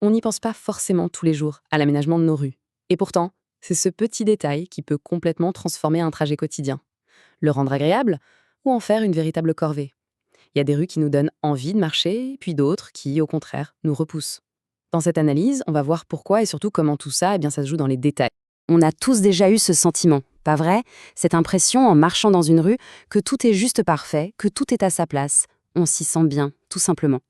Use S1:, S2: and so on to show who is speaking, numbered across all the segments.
S1: On n'y pense pas forcément tous les jours à l'aménagement de nos rues. Et pourtant, c'est ce petit détail qui peut complètement transformer un trajet quotidien, le rendre agréable ou en faire une véritable corvée. Il y a des rues qui nous donnent envie de marcher, puis d'autres qui, au contraire, nous repoussent. Dans cette analyse, on va voir pourquoi et surtout comment tout ça, ça se joue dans les détails.
S2: On a tous déjà eu ce sentiment, pas vrai? Cette impression en marchant dans une rue que tout est juste parfait, que tout est à sa place. On s'y sent bien, tout simplement.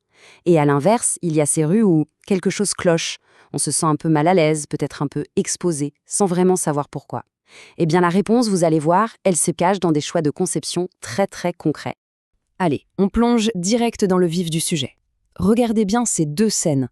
S2: Et à l'inverse, il y a ces rues où quelque chose cloche. On se sent un peu mal à l'aise, peut-être un peu exposé, sans vraiment savoir pourquoi. Eh bien la réponse, vous allez voir, elle se cache dans des choix de conception très concrets.
S1: Allez, on plonge direct dans le vif du sujet. Regardez bien ces deux scènes.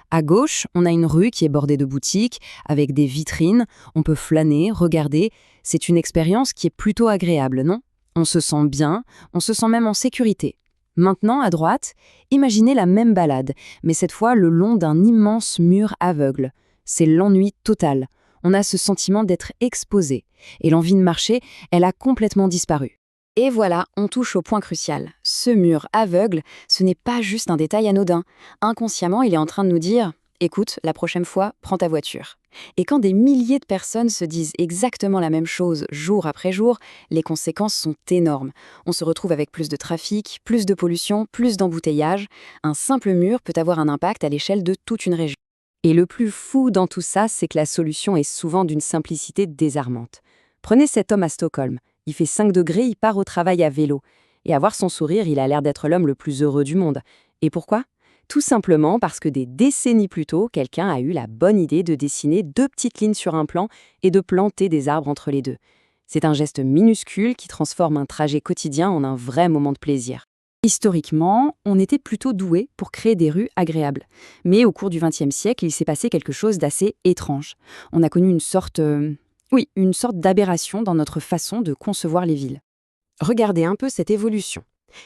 S1: À gauche, on a une rue qui est bordée de boutiques, avec des vitrines, on peut flâner, regarder. C'est une expérience qui est plutôt agréable, non? On se sent bien, on se sent même en sécurité. Maintenant, à droite, imaginez la même balade, mais cette fois le long d'un immense mur aveugle. C'est l'ennui total. On a ce sentiment d'être exposé. Et l'envie de marcher, elle a complètement disparu. Et voilà, on touche au point crucial. Ce mur aveugle, ce n'est pas juste un détail anodin. Inconsciemment, il est en train de nous dire « Écoute, la prochaine fois, prends ta voiture ». Et quand des milliers de personnes se disent exactement la même chose jour après jour, les conséquences sont énormes. On se retrouve avec plus de trafic, plus de pollution, plus d'embouteillages. Un simple mur peut avoir un impact à l'échelle de toute une région. Et le plus fou dans tout ça, c'est que la solution est souvent d'une simplicité désarmante. Prenez cet homme à Stockholm. Il fait 5 degrés, il part au travail à vélo. Et à voir son sourire, il a l'air d'être l'homme le plus heureux du monde. Et pourquoi? Tout simplement parce que des décennies plus tôt, quelqu'un a eu la bonne idée de dessiner 2 petites lignes sur un plan et de planter des arbres entre les deux. C'est un geste minuscule qui transforme un trajet quotidien en un vrai moment de plaisir. Historiquement, on était plutôt doué pour créer des rues agréables. Mais au cours du XXe siècle, il s'est passé quelque chose d'assez étrange. On a connu une sorte d'aberration dans notre façon de concevoir les villes. Regardez un peu cette évolution.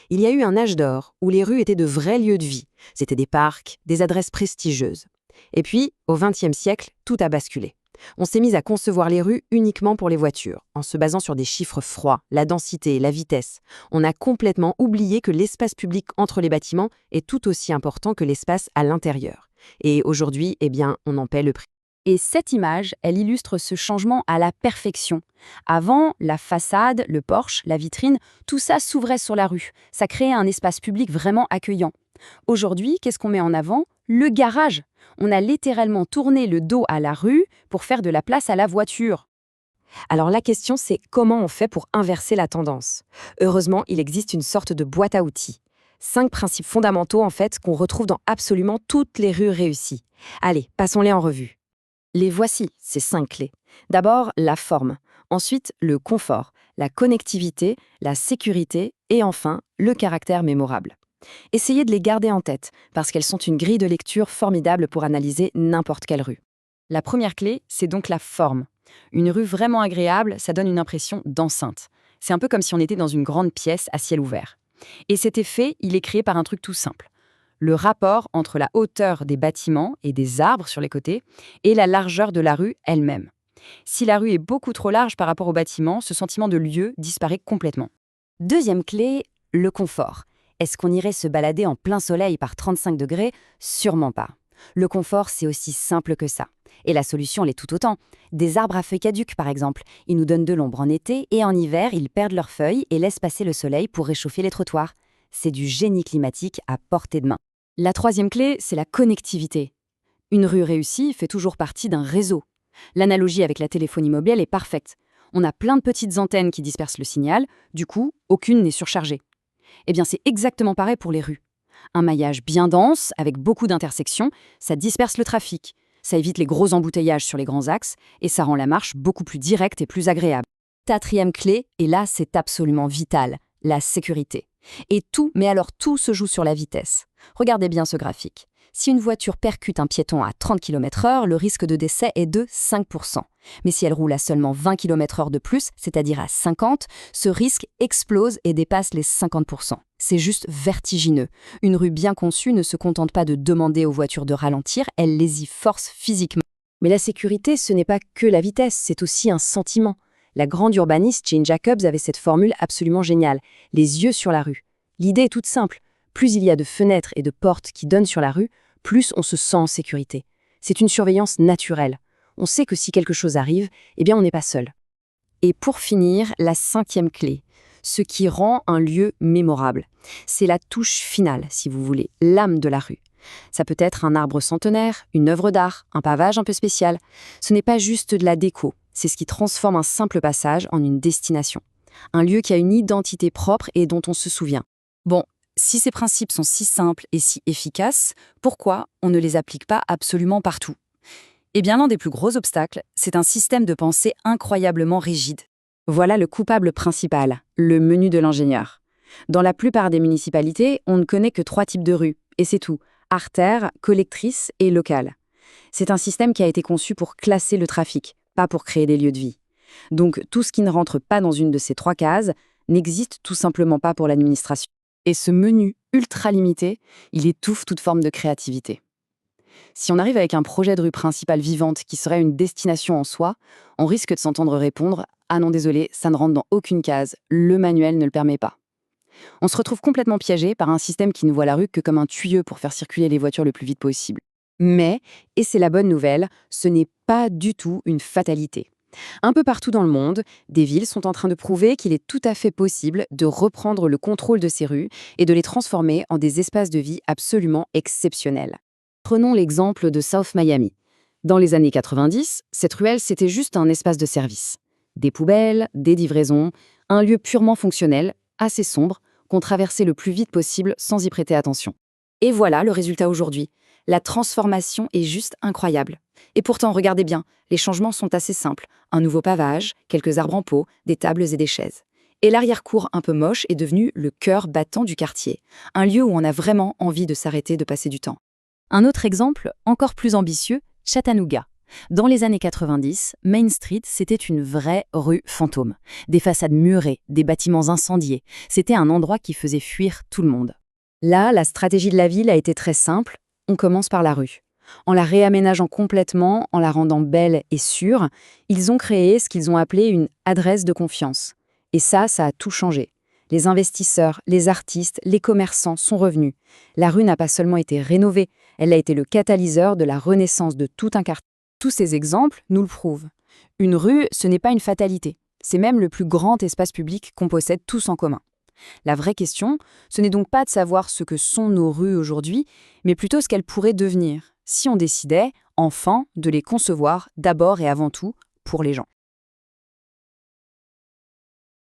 S1: Il y a eu un âge d'or où les rues étaient de vrais lieux de vie. C'était des parcs, des adresses prestigieuses. Et puis, au XXe siècle, tout a basculé. On s'est mis à concevoir les rues uniquement pour les voitures, en se basant sur des chiffres froids, la densité, la vitesse. On a complètement oublié que l'espace public entre les bâtiments est tout aussi important que l'espace à l'intérieur. Et aujourd'hui, on en paie le prix. Et cette image, elle illustre ce changement à la perfection. Avant, la façade, le porche, la vitrine, tout ça s'ouvrait sur la rue. Ça créait un espace public vraiment accueillant. Aujourd'hui, qu'est-ce qu'on met en avant? Le garage. On a littéralement tourné le dos à la rue pour faire de la place à la voiture. Alors la question, c'est comment on fait pour inverser la tendance? Heureusement, il existe une sorte de boîte à outils. 5 principes fondamentaux, en fait, qu'on retrouve dans absolument toutes les rues réussies. Allez, passons-les en revue. Les voici, ces 5 clés. D'abord, la forme. Ensuite, le confort, la connectivité, la sécurité et enfin, le caractère mémorable. Essayez de les garder en tête, parce qu'elles sont une grille de lecture formidable pour analyser n'importe quelle rue. La première clé, c'est donc la forme. Une rue vraiment agréable, ça donne une impression d'enceinte. C'est un peu comme si on était dans une grande pièce à ciel ouvert. Et cet effet, il est créé par un truc tout simple. Le rapport entre la hauteur des bâtiments et des arbres sur les côtés et la largeur de la rue elle-même. Si la rue est beaucoup trop large par rapport aux bâtiments, ce sentiment de lieu disparaît complètement. Deuxième clé, le confort. Est-ce qu'on irait se balader en plein soleil par 35 degrés? Sûrement pas. Le confort, c'est aussi simple que ça. Et la solution, elle est tout autant. Des arbres à feuilles caduques, par exemple. Ils nous donnent de l'ombre en été et en hiver, ils perdent leurs feuilles et laissent passer le soleil pour réchauffer les trottoirs. C'est du génie climatique à portée de main. La troisième clé, c'est la connectivité. Une rue réussie fait toujours partie d'un réseau. L'analogie avec la téléphonie mobile est parfaite. On a plein de petites antennes qui dispersent le signal, du coup, aucune n'est surchargée. C'est exactement pareil pour les rues. Un maillage bien dense, avec beaucoup d'intersections, ça disperse le trafic, ça évite les gros embouteillages sur les grands axes et ça rend la marche beaucoup plus directe et plus agréable. Quatrième clé, et là c'est absolument vital, la sécurité. Et tout, mais alors tout se joue sur la vitesse. Regardez bien ce graphique. Si une voiture percute un piéton à 30 km/h, le risque de décès est de 5%. Mais si elle roule à seulement 20 km/h de plus, c'est-à-dire à 50, ce risque explose et dépasse les 50%. C'est juste vertigineux. Une rue bien conçue ne se contente pas de demander aux voitures de ralentir, elle les y force physiquement. Mais la sécurité, ce n'est pas que la vitesse, c'est aussi un sentiment. La grande urbaniste Jane Jacobs avait cette formule absolument géniale, les yeux sur la rue. L'idée est toute simple. Plus il y a de fenêtres et de portes qui donnent sur la rue, plus on se sent en sécurité. C'est une surveillance naturelle. On sait que si quelque chose arrive, eh bien on n'est pas seul. Et pour finir, la 5e clé, ce qui rend un lieu mémorable. C'est la touche finale, si vous voulez, l'âme de la rue. Ça peut être un arbre centenaire, une œuvre d'art, un pavage un peu spécial. Ce n'est pas juste de la déco, c'est ce qui transforme un simple passage en une destination. Un lieu qui a une identité propre et dont on se souvient.
S2: Bon, si ces principes sont si simples et si efficaces, pourquoi on ne les applique pas absolument partout? Eh bien, l'un des plus gros obstacles, c'est un système de pensée incroyablement rigide. Voilà le coupable principal, le menu de l'ingénieur. Dans la plupart des municipalités, on ne connaît que 3 types de rues, et c'est tout: artères, collectrices et locales. C'est un système qui a été conçu pour classer le trafic, pas pour créer des lieux de vie. Donc, tout ce qui ne rentre pas dans une de ces 3 cases n'existe tout simplement pas pour l'administration. Et ce menu ultra limité, il étouffe toute forme de créativité. Si on arrive avec un projet de rue principale vivante qui serait une destination en soi, on risque de s'entendre répondre « Ah non, désolé, ça ne rentre dans aucune case, le manuel ne le permet pas ». On se retrouve complètement piégé par un système qui ne voit la rue que comme un tuyau pour faire circuler les voitures le plus vite possible. Mais, et c'est la bonne nouvelle, ce n'est pas du tout une fatalité. Un peu partout dans le monde, des villes sont en train de prouver qu'il est tout à fait possible de reprendre le contrôle de ces rues et de les transformer en des espaces de vie absolument exceptionnels. Prenons l'exemple de South Miami. Dans les années 90, cette ruelle, c'était juste un espace de service. Des poubelles, des livraisons, un lieu purement fonctionnel, assez sombre, qu'on traversait le plus vite possible sans y prêter attention. Et voilà le résultat aujourd'hui. La transformation est juste incroyable. Et pourtant, regardez bien, les changements sont assez simples. Un nouveau pavage, quelques arbres en pot, des tables et des chaises. Et l'arrière-cour un peu moche est devenu le cœur battant du quartier. Un lieu où on a vraiment envie de s'arrêter de passer du temps. Un autre exemple, encore plus ambitieux, Chattanooga. Dans les années 90, Main Street, c'était une vraie rue fantôme. Des façades murées, des bâtiments incendiés. C'était un endroit qui faisait fuir tout le monde. Là, la stratégie de la ville a été très simple. On commence par la rue. En la réaménageant complètement, en la rendant belle et sûre, ils ont créé ce qu'ils ont appelé une adresse de confiance. Et ça a tout changé. Les investisseurs, les artistes, les commerçants sont revenus. La rue n'a pas seulement été rénovée, elle a été le catalyseur de la renaissance de tout un quartier. Tous ces exemples nous le prouvent. Une rue, ce n'est pas une fatalité. C'est même le plus grand espace public qu'on possède tous en commun. La vraie question, ce n'est donc pas de savoir ce que sont nos rues aujourd'hui, mais plutôt ce qu'elles pourraient devenir, si on décidait, enfin, de les concevoir d'abord et avant tout pour les gens.